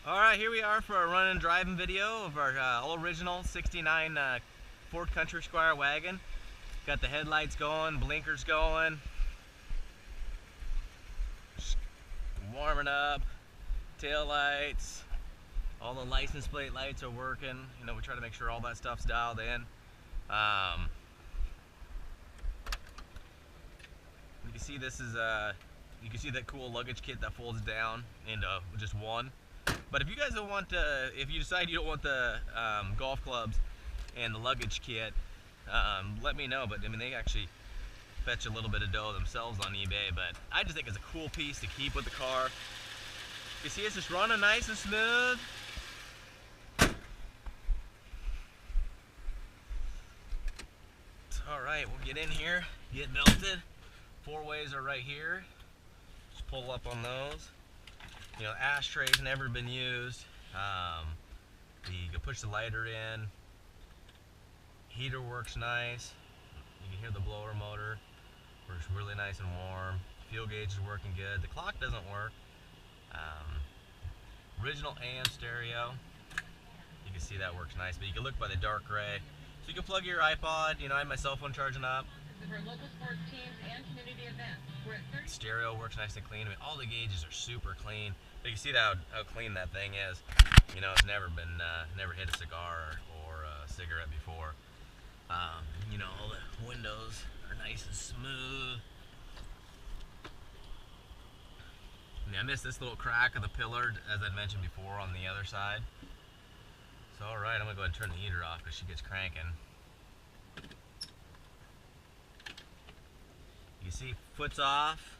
Alright, here we are for a run and driving video of our all original 69 Ford Country Squire wagon. Got the headlights going, blinkers going, warming up, tail lights, all the license plate lights are working. You know, we try to make sure all that stuff's dialed in. You can see this is you can see that cool luggage kit that folds down into just one. But if you guys don't want to, if you decide you don't want the golf clubs and the luggage kit, let me know. But I mean, they actually fetch a little bit of dough themselves on eBay. But I just think it's a cool piece to keep with the car. You see, it's just running nice and smooth. All right, we'll get in here, get belted. 4 ways are right here. Just pull up on those. You know, ashtray's never been used. You can push the lighter in. Heater works nice. You can hear the blower motor. Works really nice and warm. Fuel gauge is working good. The clock doesn't work. Original AM stereo. You can see that works nice, but you can look by the dark gray. So you can plug your iPod. You know, I have my cell phone charging up. For local sports teams and community events. We're at 30. Stereo works nice and clean. I mean, all the gauges are super clean. But you can see how clean that thing is. You know, it's never been, never hit a cigar or a cigarette before. You know, all the windows are nice and smooth. I missed this little crack of the pillar, as I mentioned before, on the other side. So, alright, I'm going to go ahead and turn the heater off because she gets cranking. You see, foot's off.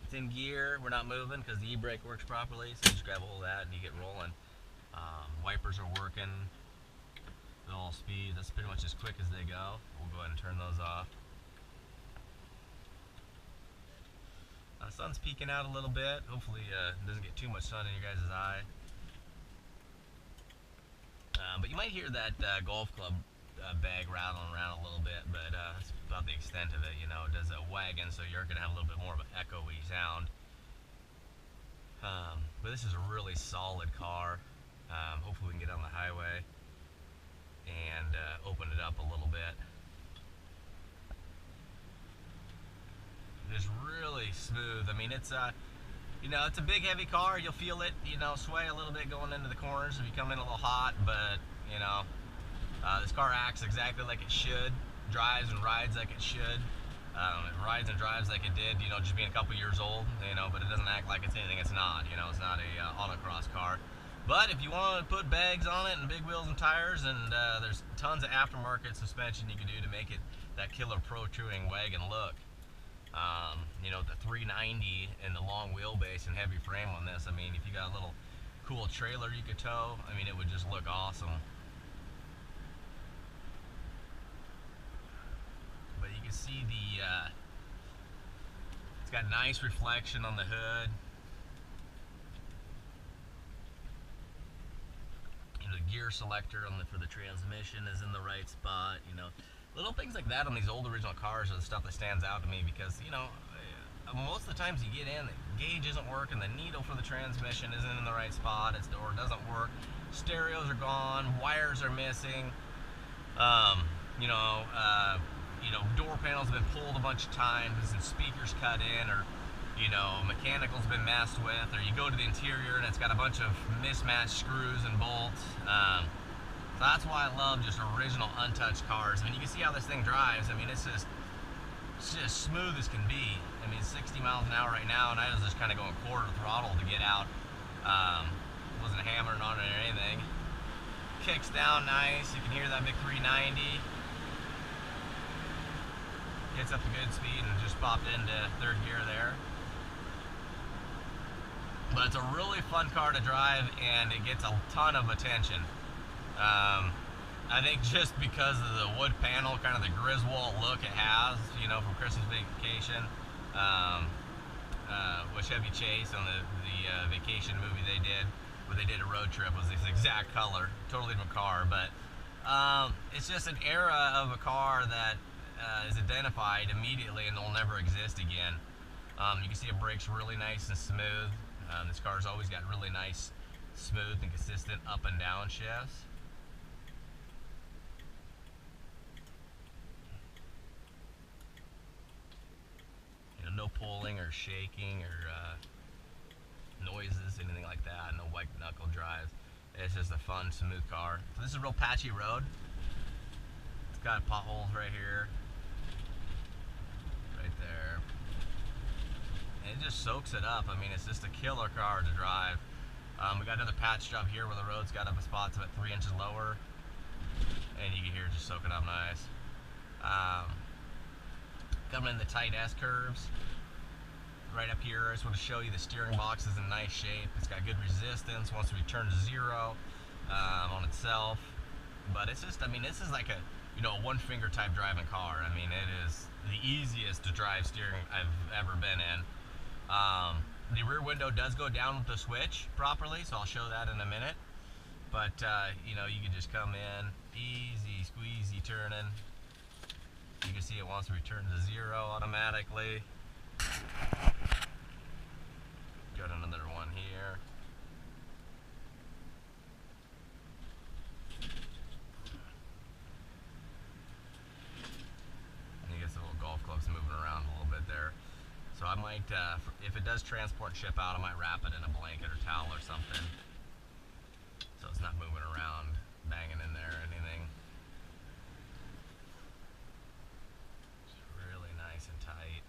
It's in gear. We're not moving because the e-brake works properly. So you just grab a hold of that and you get rolling. Wipers are working at all speed. That's pretty much as quick as they go. We'll go ahead and turn those off. The sun's peeking out a little bit. Hopefully it doesn't get too much sun in your guys' eye. But you might hear that golf club bag rattling around a little bit, but that's about the extent of it. You know, it does a wagon, so you're going to have a little bit more of an echoey sound. But this is a really solid car. Hopefully we can get on the highway and open it up a little bit. It's really smooth. I mean, it's you know, it's a big heavy car. You'll feel it, you know, sway a little bit going into the corners if you come in a little hot, but you know, this car acts exactly like it should, drives and rides like it should. It rides and drives like it did, you know, just being a couple years old, you know, but it doesn't act like it's anything it's not, you know, it's not a autocross car. But if you want to put bags on it and big wheels and tires, and there's tons of aftermarket suspension you can do to make it that killer pro touring wagon look. You know, the 390 and the long wheelbase and heavy frame on this, I mean, if you got a little cool trailer you could tow, I mean, it would just look awesome. But you can see the, it's got nice reflection on the hood. You know, the gear selector on for the transmission is in the right spot, you know. Little things like that on these old original cars are the stuff that stands out to me because, you know, most of the times you get in, the gauge isn't working, the needle for the transmission isn't in the right spot, or it doesn't work, stereos are gone, wires are missing, you know, door panels have been pulled a bunch of times and speakers cut in, or, you know, mechanical's been messed with, or you go to the interior and it's got a bunch of mismatched screws and bolts. So that's why I love just original untouched cars. I mean, you can see how this thing drives. I mean, it's just smooth as can be. I mean, 60 miles an hour right now, and I was just kind of going quarter throttle to get out. Wasn't hammering on it or anything. Kicks down nice. You can hear that big 390. Gets up to good speed and just popped into third gear there. But it's a really fun car to drive, and it gets a ton of attention. I think just because of the wood panel, kind of the Griswold look it has, you know, from Christmas Vacation, with Chevy Chase on the vacation movie they did, where they did a road trip, was this exact color, totally different car, but it's just an era of a car that is identified immediately and will never exist again. You can see it brakes really nice and smooth. This car's always got really nice smooth and consistent up and down shifts. You know, no pulling or shaking or noises, anything like that. No white knuckle drives. It's just a fun, smooth car. So this is a real patchy road. It's got potholes right here, right there, and it just soaks it up. I mean, it's just a killer car to drive. We got another patch job here where the road's got up a spot about 3 inches lower, and you can hear it just soaking up nice. Coming in the tight S curves. Right up here, I just want to show you the steering box is in nice shape. It's got good resistance once we return to zero on itself. But it's just, I mean, this is like a, you know, a one finger type driving car. I mean, it is the easiest to drive steering I've ever been in. The rear window does go down with the switch properly, so I'll show that in a minute. But, you know, you can just come in, easy, squeezy turning. You can see it wants to return to zero automatically. Got another one here. And you get the little golf clubs moving around a little bit there. So I might, if it does transport and ship out, I might wrap it in a blanket or towel or something, so it's not moving around, banging in there or anything. It's really nice and tight.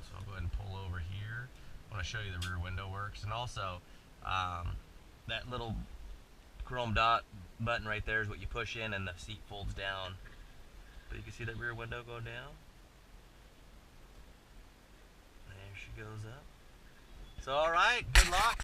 So I'll go ahead and pull over here. I want to show you the rear window works, and also that little chrome dot button right there is what you push in and the seat folds down. But you can see that rear window go down. There she goes up. So alright, good luck.